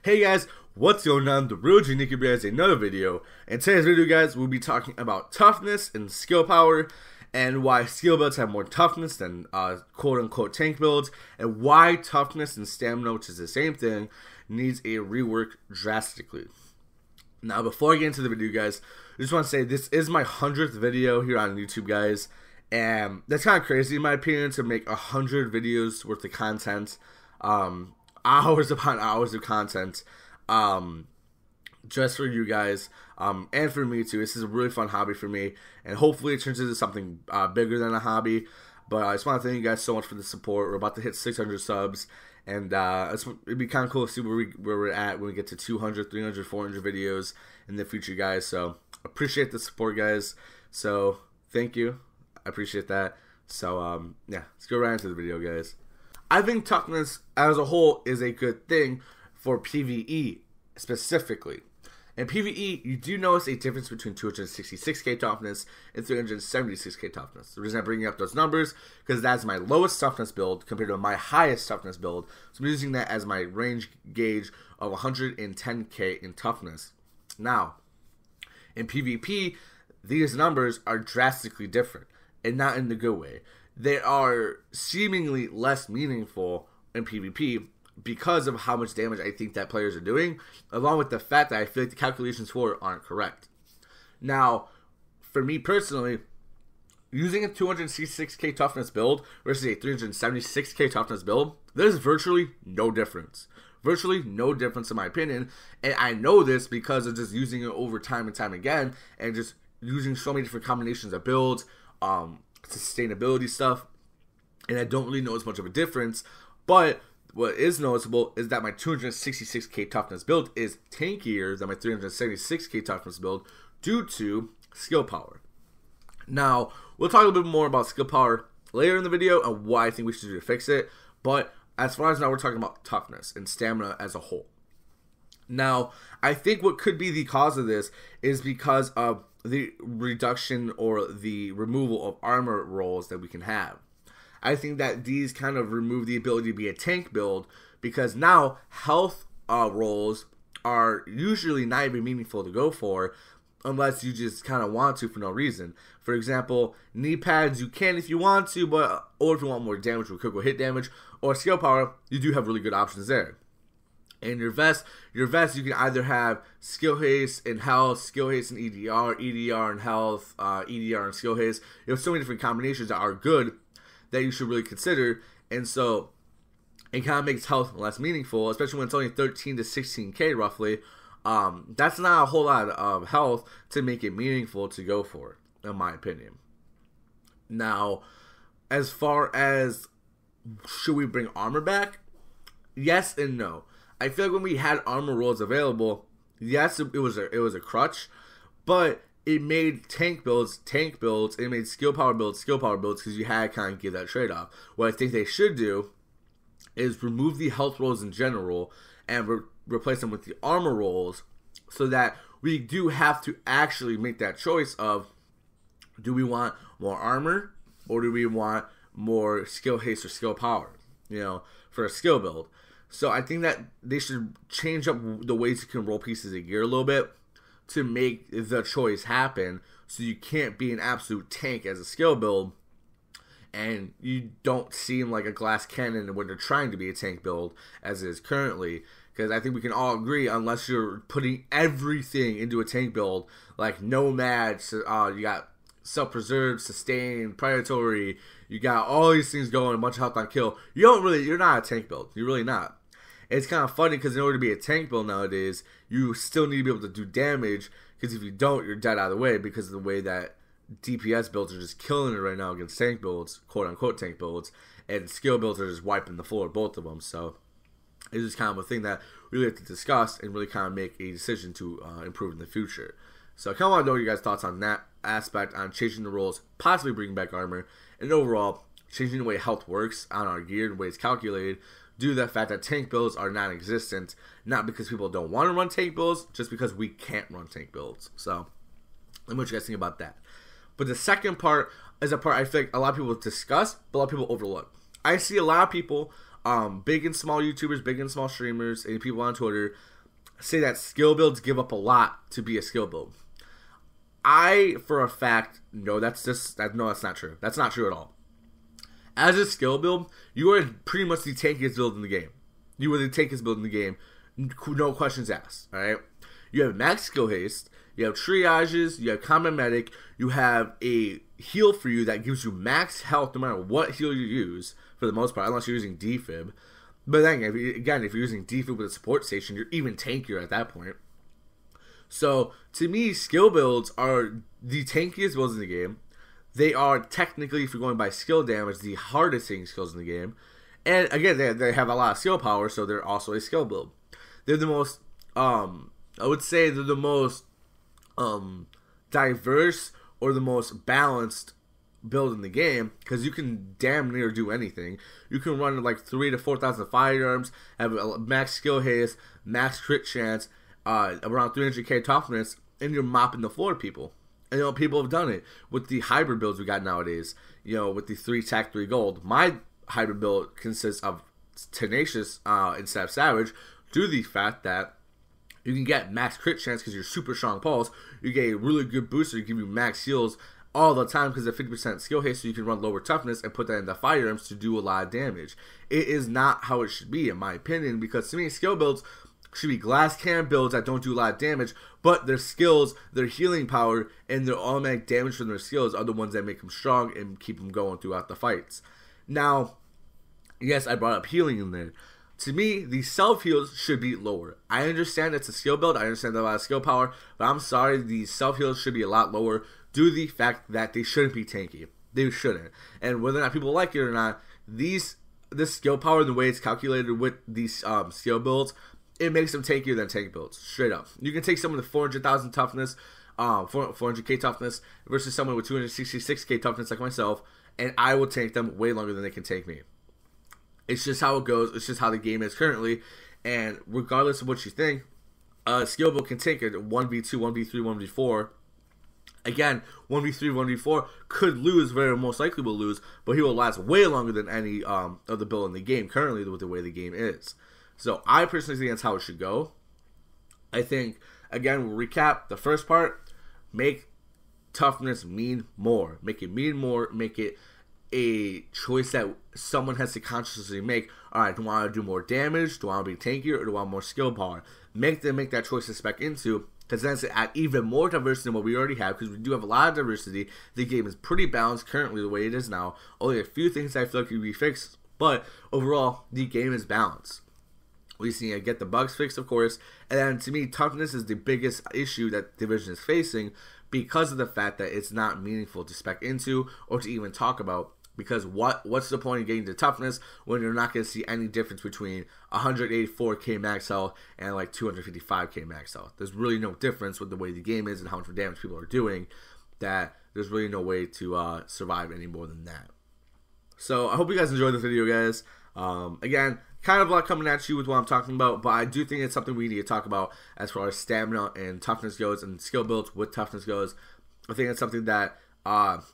Hey guys, what's going on? TheRealOGnick here has another video. In today's video, guys, we'll be talking about toughness and skill power, and why skill builds have more toughness than quote-unquote tank builds, and why toughness and stamina, which is the same thing, needs a rework drastically. Now, before I get into the video, guys, I just want to say this is my 100th video here on YouTube, guys, and that's kind of crazy in my opinion to make 100 videos worth of content. Hours upon hours of content just for you guys and for me too. This is a really fun hobby for me, and hopefully it turns into something bigger than a hobby. But I just want to thank you guys so much for the support. We're about to hit 600 subs, and it'd be kind of cool to see where we're at when we get to 200, 300, 400 videos in the future, guys. So appreciate the support, guys. So thank you, I appreciate that. So yeah, let's go right into the video, guys. I think toughness as a whole is a good thing for PvE specifically. In PvE, you do notice a difference between 266k toughness and 376k toughness. The reason I'm bringing up those numbers, because that's my lowest toughness build compared to my highest toughness build. So I'm using that as my range gauge of 110k in toughness. Now, in PvP, these numbers are drastically different, and not in the good way. They are seemingly less meaningful in PvP because of how much damage I think that players are doing, along with the fact that I feel like the calculations for it aren't correct. Now, for me personally, using a 266k toughness build versus a 376k toughness build, there's virtually no difference. Virtually no difference in my opinion, and I know this because of just using it over time and time again, and just using so many different combinations of builds, sustainability stuff, and I don't really notice much of a difference. But what is noticeable is that my 266k toughness build is tankier than my 376k toughness build due to skill power. Now, we'll talk a little bit more about skill power later in the video and why I think we should do to fix it, but as far as now, we're talking about toughness and stamina as a whole. Now, I think what could be the cause of this is because of the reduction or the removal of armor rolls that we can have. I think that these kind of remove the ability to be a tank build, because now health rolls are usually not even meaningful to go for unless you just kind of want to for no reason. For example, knee pads you can if you want to, but or if you want more damage with critical hit damage or skill power, you do have really good options there. And your vest you can either have skill haste and health, skill haste and EDR, EDR and health, EDR and skill haste. You have so many different combinations that are good that you should really consider, and so it kind of makes health less meaningful, especially when it's only 13 to 16k roughly. That's not a whole lot of health to make it meaningful to go for, in my opinion. Now, as far as should we bring armor back, yes and no. I feel like when we had armor rolls available, yes, it was a crutch, but it made tank builds, it made skill power builds, because you had to kind of give that trade-off. What I think they should do is remove the health rolls in general and replace them with the armor rolls, so that we do have to actually make that choice of, do we want more armor or do we want more skill haste or skill power, you know, for a skill build. So I think that they should change up the ways you can roll pieces of gear a little bit to make the choice happen, so you can't be an absolute tank as a skill build and you don't seem like a glass cannon when you're trying to be a tank build as it is currently. Because I think we can all agree, unless you're putting everything into a tank build, like Nomad, you got self-preserve, sustain, predatory, you got all these things going, a bunch of health on kill, you're not a tank build. You're really not. It's kind of funny because in order to be a tank build nowadays, you still need to be able to do damage, because if you don't, you're dead out of the way, because of the way that DPS builds are just killing it right now against tank builds, quote-unquote tank builds, and skill builds are just wiping the floor, both of them. So it's just kind of a thing that we really have to discuss and really kind of make a decision to improve in the future. So I kind of want to know your guys' thoughts on that aspect, on changing the rules, possibly bringing back armor, and overall changing the way health works on our gear, the way it's calculated, due to the fact that tank builds are non-existent, not because people don't want to run tank builds, just because we can't run tank builds. So let me know what you guys think about that. But the second part is a part I feel like a lot of people discuss, but a lot of people overlook. I see a lot of people, big and small YouTubers, big and small streamers, and people on Twitter, say that skill builds give up a lot to be a skill build. I, for a fact, know that's not true. That's not true at all. As a skill build, you are pretty much the tankiest build in the game. You are the tankiest build in the game, no questions asked. All right. You have max skill haste. You have triages. You have combat medic. You have a heal for you that gives you max health no matter what heal you use, for the most part, unless you're using defib. But then again, if you're using defib with a support station, you're even tankier at that point. So to me, skill builds are the tankiest builds in the game. They are technically, if you're going by skill damage, the hardest hitting skills in the game. And again, they have a lot of skill power, so they're also a skill build. They're the most, I would say they're the most diverse or the most balanced build in the game, because you can damn near do anything. You can run like 3,000 to 4,000 firearms, have a max skill haste, max crit chance, around 300k toughness, and you're mopping the floor, people. And you know, people have done it with the hybrid builds we got nowadays. You know, with the 3 tack 3 gold. My hybrid build consists of tenacious instead of savage, due to the fact that you can get max crit chance because you're super strong pulse. You get a really good booster to give you max heals all the time because of 50% skill haste, so you can run lower toughness and put that in the firearms to do a lot of damage. It is not how it should be, in my opinion, because to me, skill builds should be glass cannon builds that don't do a lot of damage, but their skills, their healing power, and their automatic damage from their skills are the ones that make them strong and keep them going throughout the fights. Now, yes, I brought up healing in there. To me, the self-heals should be lower. I understand it's a skill build, I understand a lot of skill power, but I'm sorry, the self-heals should be a lot lower due to the fact that they shouldn't be tanky. They shouldn't. And whether or not people like it or not, this skill power and the way it's calculated with these skill builds, it makes them tankier than tank builds, straight up. You can take someone with 400,000 toughness, 400k toughness, versus someone with 266k toughness like myself, and I will tank them way longer than they can tank me. It's just how it goes. It's just how the game is currently. And regardless of what you think, skill build can take it 1v2, 1v3, 1v4. Again, 1v3, 1v4 could lose, very most likely will lose, but he will last way longer than any of the build in the game currently with the way the game is. So I personally think that's how it should go. I think, again, we'll recap the first part. Make toughness mean more. Make it mean more. Make it a choice that someone has to consciously make. Alright, do I want to do more damage? Do I want to be tankier? Or do I want more skill power? Make them make that choice to spec into, because then it's add even more diversity than what we already have, because we do have a lot of diversity. The game is pretty balanced currently the way it is now. Only a few things I feel like could be fixed, but overall, the game is balanced. We just need to get the bugs fixed, of course, and then to me, toughness is the biggest issue that Division is facing because of the fact that it's not meaningful to spec into or to even talk about. Because what's the point of getting to toughness when you're not going to see any difference between 184k max health and like 255k max health? There's really no difference with the way the game is and how much damage people are doing, that there's really no way to survive any more than that. So I hope you guys enjoyed this video, guys. Again, kind of a lot coming at you with what I'm talking about, but I do think it's something we need to talk about as far as stamina and toughness goes, and skill builds with toughness goes. I think it's something that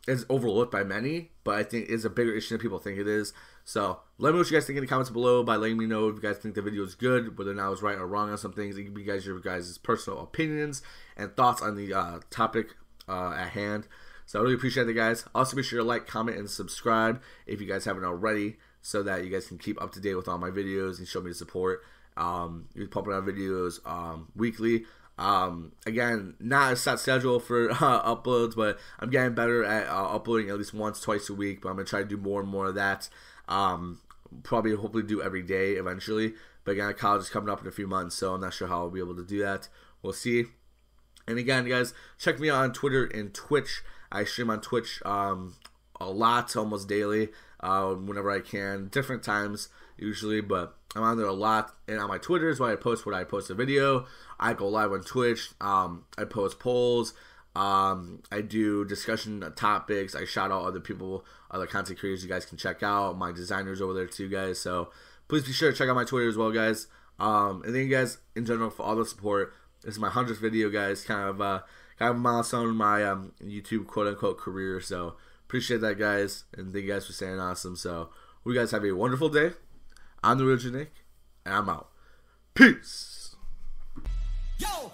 is overlooked by many, but I think is a bigger issue than people think it is. So let me know what you guys think in the comments below by letting me know if you guys think the video is good, whether or not I was right or wrong on some things. It can be your guys' personal opinions and thoughts on the topic at hand. So I really appreciate it, guys. Also, be sure to like, comment, and subscribe if you guys haven't already, so that you guys can keep up to date with all my videos and show me the support. We're pumping out videos weekly. Again, not a set schedule for uploads, but I'm getting better at uploading at least once, twice a week. But I'm gonna try to do more and more of that. Probably, hopefully, do every day eventually. But again, college is coming up in a few months, so I'm not sure how I'll be able to do that. We'll see. And again, guys, check me out on Twitter and Twitch. I stream on Twitch a lot, almost daily, whenever I can, different times usually, but I'm on there a lot. And on my Twitter is where I post a video. I go live on Twitch. I post polls. I do discussion topics. I shout out other people, other content creators you guys can check out. My designers over there too, guys. So please be sure to check out my Twitter as well, guys. And thank you guys in general for all the support. This is my 100th video, guys. Kind of a milestone in my YouTube quote-unquote career. So appreciate that, guys. And thank you guys for staying awesome. So we guys have a wonderful day. I'm TheRealOGnick, and I'm out. Peace. Yo,